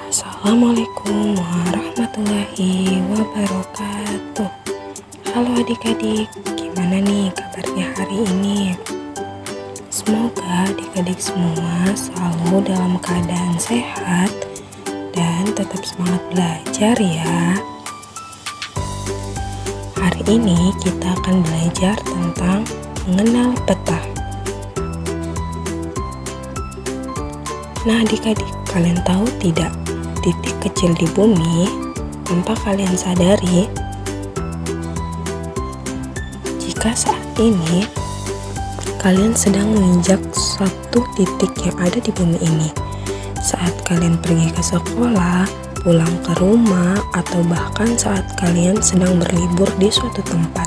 Assalamualaikum warahmatullahi wabarakatuh. Halo adik-adik, gimana nih kabarnya hari ini? Semoga adik-adik semua selalu dalam keadaan sehat dan tetap semangat belajar ya. Hari ini kita akan belajar tentang mengenal peta. Nah adik-adik, kalian tahu tidak, titik kecil di bumi tanpa kalian sadari, jika saat ini kalian sedang menginjak suatu titik yang ada di bumi ini, saat kalian pergi ke sekolah, pulang ke rumah, atau bahkan saat kalian sedang berlibur di suatu tempat,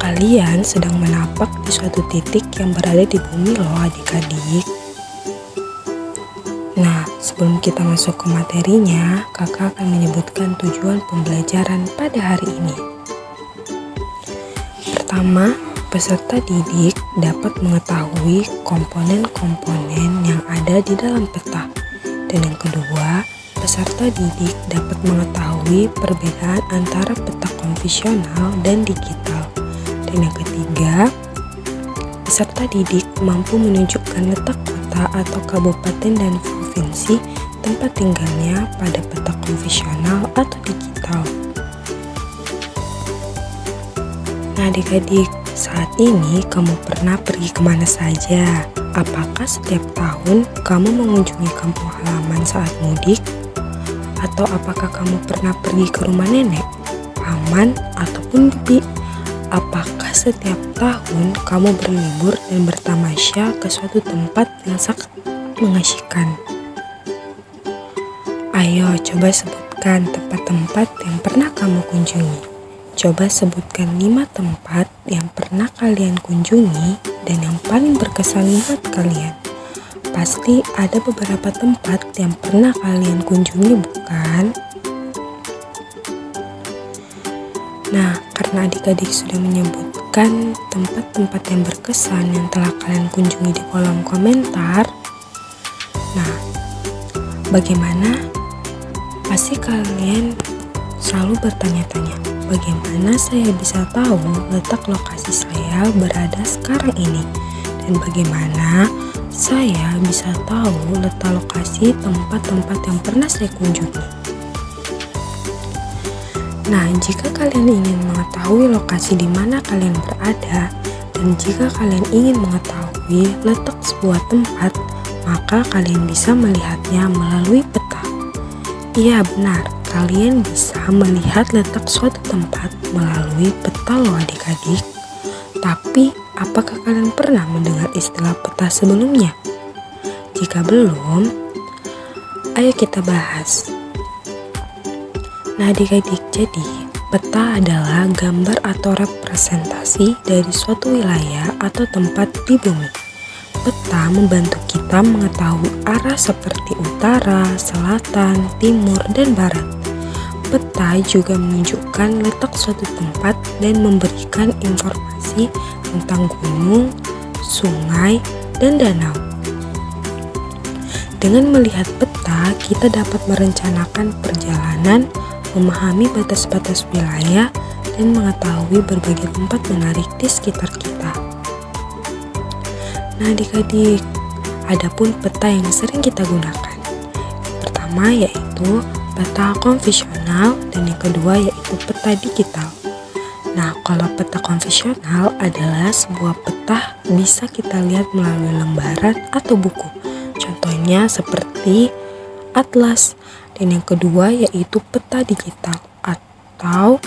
kalian sedang menapak di suatu titik yang berada di bumi loh adik-adik. Nah, sebelum kita masuk ke materinya, kakak akan menyebutkan tujuan pembelajaran pada hari ini. Pertama, peserta didik dapat mengetahui komponen-komponen yang ada di dalam peta. Dan yang kedua, peserta didik dapat mengetahui perbedaan antara peta konvensional dan digital. Dan yang ketiga, peserta didik mampu menunjukkan letak kota atau kabupaten dan provinsi tempat tinggalnya pada peta konvensional atau digital. Nah adik-adik, saat ini kamu pernah pergi kemana saja? Apakah setiap tahun kamu mengunjungi kampung halaman saat mudik? Atau apakah kamu pernah pergi ke rumah nenek, paman, ataupun bibi? Apakah setiap tahun kamu berlibur dan bertamasya ke suatu tempat yang sangat mengasyikan? Ayo coba sebutkan tempat-tempat yang pernah kamu kunjungi. Coba sebutkan 5 tempat yang pernah kalian kunjungi dan yang paling berkesan buat kalian. Pasti ada beberapa tempat yang pernah kalian kunjungi, bukan? Nah, karena adik-adik sudah menyebutkan tempat-tempat yang berkesan yang telah kalian kunjungi di kolom komentar, nah, bagaimana? Pasti kalian selalu bertanya-tanya, bagaimana saya bisa tahu letak lokasi saya berada sekarang ini? Dan bagaimana saya bisa tahu letak lokasi tempat-tempat yang pernah saya kunjungi? Nah, jika kalian ingin mengetahui lokasi di mana kalian berada, dan jika kalian ingin mengetahui letak sebuah tempat, maka kalian bisa melihatnya melalui peta. Iya benar, kalian bisa melihat letak suatu tempat melalui peta loh adik-adik. Tapi, apakah kalian pernah mendengar istilah peta sebelumnya? Jika belum, ayo kita bahas. Nah adik-adik, jadi peta adalah gambar atau representasi dari suatu wilayah atau tempat di bumi. Peta membantu kita mengetahui arah seperti utara, selatan, timur, dan barat. Peta juga menunjukkan letak suatu tempat dan memberikan informasi tentang gunung, sungai, dan danau. Dengan melihat peta, kita dapat merencanakan perjalanan, memahami batas-batas wilayah, dan mengetahui berbagai tempat menarik di sekitar kita. Nah adik-adik, ada pun peta yang sering kita gunakan. Yang pertama yaitu peta konvensional dan yang kedua yaitu peta digital. Nah kalau peta konvensional adalah sebuah peta bisa kita lihat melalui lembaran atau buku. Contohnya seperti atlas. Dan yang kedua yaitu peta digital atau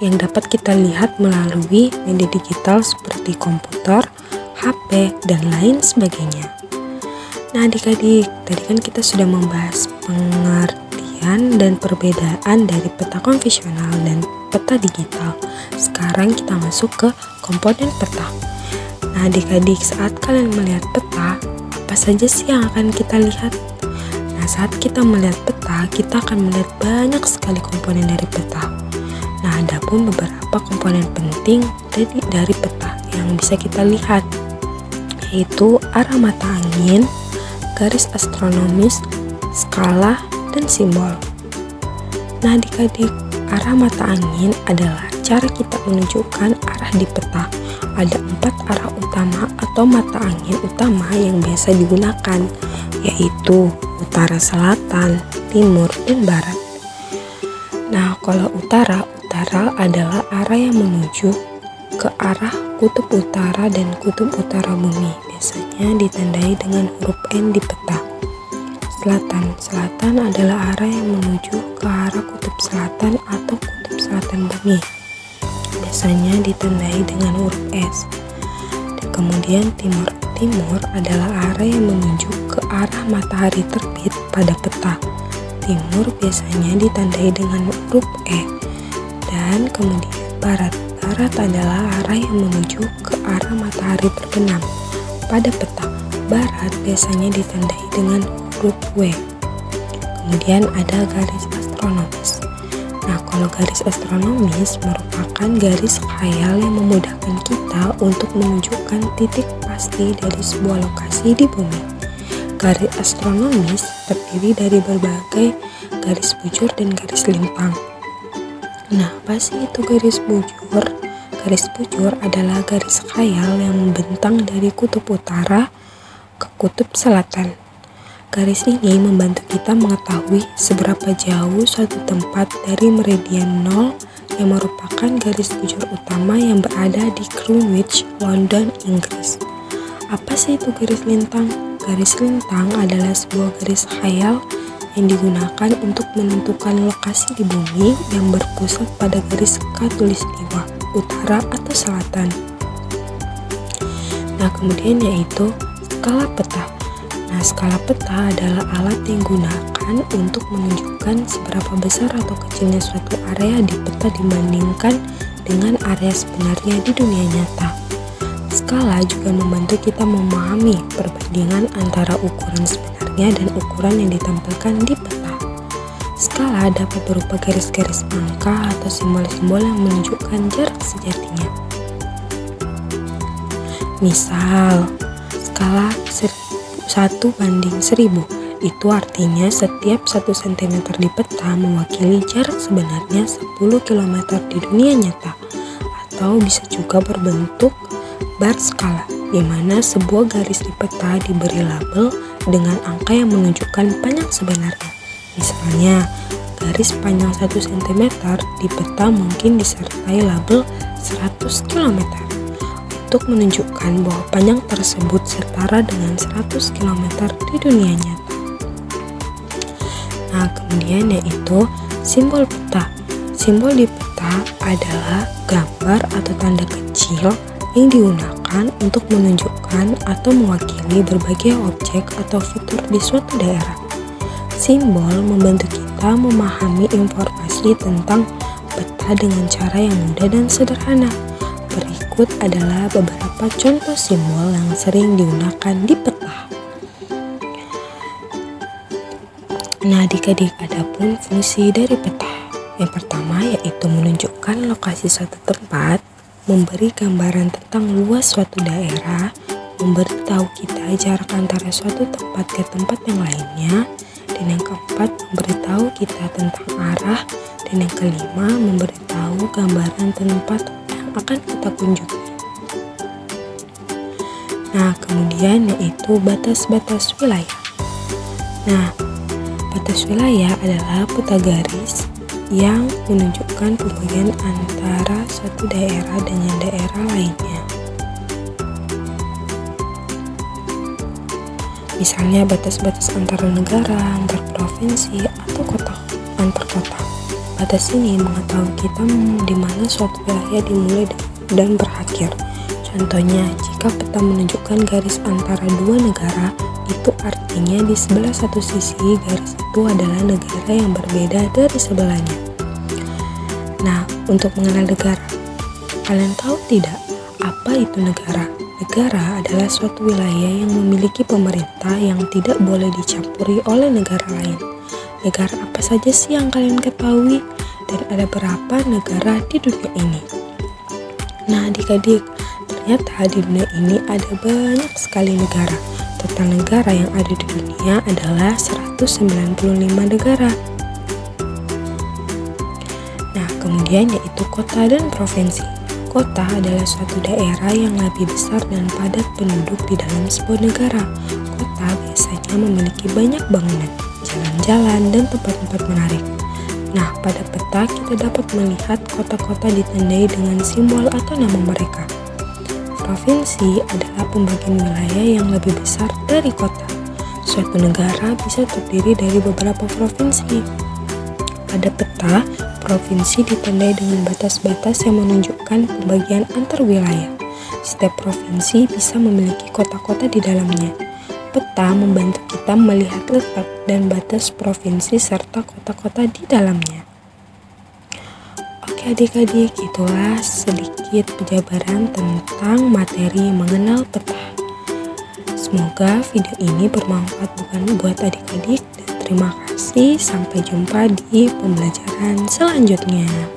yang dapat kita lihat melalui media digital seperti komputer, HP, dan lain sebagainya. Nah adik-adik, tadi kan kita sudah membahas pengertian dan perbedaan dari peta konvensional dan peta digital. Sekarang kita masuk ke komponen peta. Nah adik-adik, saat kalian melihat peta, apa saja sih yang akan kita lihat? Nah saat kita melihat peta, kita akan melihat banyak sekali komponen dari peta. Nah ada pun beberapa komponen penting dari peta yang bisa kita lihat, yaitu arah mata angin, garis astronomis, skala, dan simbol. Nah, adik-adik, arah mata angin adalah cara kita menunjukkan arah di peta. Ada 4 arah utama atau mata angin utama yang biasa digunakan, yaitu utara, selatan, timur, dan barat. Nah, kalau utara adalah arah yang menuju ke arah kutub utara dan kutub utara bumi. Biasanya ditandai dengan huruf N di peta. Selatan adalah arah yang menuju ke arah kutub selatan atau kutub selatan bumi. Biasanya ditandai dengan huruf S. Dan kemudian timur adalah arah yang menuju ke arah matahari terbit pada peta. Timur biasanya ditandai dengan huruf E. Dan kemudian barat adalah arah yang menuju ke arah matahari terbenam pada peta. Barat biasanya ditandai dengan huruf W. Kemudian ada garis astronomis. Nah, kalau garis astronomis merupakan garis khayal yang memudahkan kita untuk menunjukkan titik pasti dari sebuah lokasi di bumi. Garis astronomis terdiri dari berbagai garis bujur dan garis lintang. Nah, apa sih itu garis bujur? Garis bujur adalah garis khayal yang membentang dari kutub utara ke kutub selatan. Garis ini membantu kita mengetahui seberapa jauh suatu tempat dari meridian 0 yang merupakan garis bujur utama yang berada di Greenwich, London, Inggris. Apa sih itu garis lintang? Garis lintang adalah sebuah garis khayal yang digunakan untuk menentukan lokasi di bumi yang berpusat pada garis khatulistiwa, utara atau selatan. Nah, kemudian yaitu skala peta. Nah, skala peta adalah alat yang digunakan untuk menunjukkan seberapa besar atau kecilnya suatu area di peta dibandingkan dengan area sebenarnya di dunia nyata. Skala juga membantu kita memahami perbandingan antara ukuran sebenarnya dan ukuran yang ditampilkan di peta. Skala dapat berupa garis-garis angka atau simbol-simbol yang menunjukkan jarak sejatinya. Misal, skala 1:1000, itu artinya setiap 1 cm di peta mewakili jarak sebenarnya 10 km di dunia nyata, atau bisa juga berbentuk bar skala, di mana sebuah garis di peta diberi label dengan angka yang menunjukkan panjang sebenarnya. Misalnya, garis panjang 1 cm di peta mungkin disertai label 100 km untuk menunjukkan bahwa panjang tersebut setara dengan 100 km di dunia nyata. Nah, kemudian yaitu simbol peta. Simbol di peta adalah gambar atau tanda kecil yang digunakan untuk menunjukkan atau mewakili berbagai objek atau fitur di suatu daerah. Simbol membantu kita memahami informasi tentang peta dengan cara yang mudah dan sederhana. Berikut adalah beberapa contoh simbol yang sering digunakan di peta. Nah, adik-adik, adapun fungsi dari peta. Yang pertama yaitu menunjukkan lokasi suatu tempat, memberi gambaran tentang luas suatu daerah, memberitahu kita jarak antara suatu tempat ke tempat yang lainnya, dan yang keempat memberitahu kita tentang arah, dan yang kelima memberitahu gambaran tempat yang akan kita kunjungi. Nah, kemudian yaitu batas-batas wilayah. Nah, batas wilayah adalah peta garis yang menunjukkan pembagian antara suatu daerah dengan daerah lainnya. Misalnya batas-batas antara negara, antar provinsi, atau kota antar kota. Batas ini mengetahui kita di mana suatu wilayah dimulai dan berakhir. Contohnya, jika peta menunjukkan garis antara dua negara, itu artinya di sebelah satu sisi garis itu adalah negara yang berbeda dari sebelahnya. Nah, untuk mengenal negara, kalian tahu tidak apa itu negara? Negara adalah suatu wilayah yang memiliki pemerintah yang tidak boleh dicampuri oleh negara lain. Negara apa saja sih yang kalian ketahui? Dan ada berapa negara di dunia ini? Nah, adik-adik, ternyata di dunia ini ada banyak sekali negara. total negara yang ada di dunia adalah 195 negara. Nah, kemudian yaitu kota dan provinsi. Kota adalah suatu daerah yang lebih besar dan padat penduduk di dalam sebuah negara. Kota biasanya memiliki banyak bangunan, jalan-jalan, dan tempat-tempat menarik. Nah, pada peta kita dapat melihat kota-kota ditandai dengan simbol atau nama mereka. Provinsi adalah pembagian wilayah yang lebih besar dari kota. Suatu negara bisa terdiri dari beberapa provinsi. Pada peta, provinsi ditandai dengan batas-batas yang menunjukkan pembagian antar wilayah. Setiap provinsi bisa memiliki kota-kota di dalamnya. Peta membantu kita melihat letak dan batas provinsi serta kota-kota di dalamnya. Oke adik-adik, itulah sedikit penjabaran tentang materi mengenal peta. Semoga video ini bermanfaat buat adik-adik dan terima kasih. Sampai jumpa di pembelajaran selanjutnya.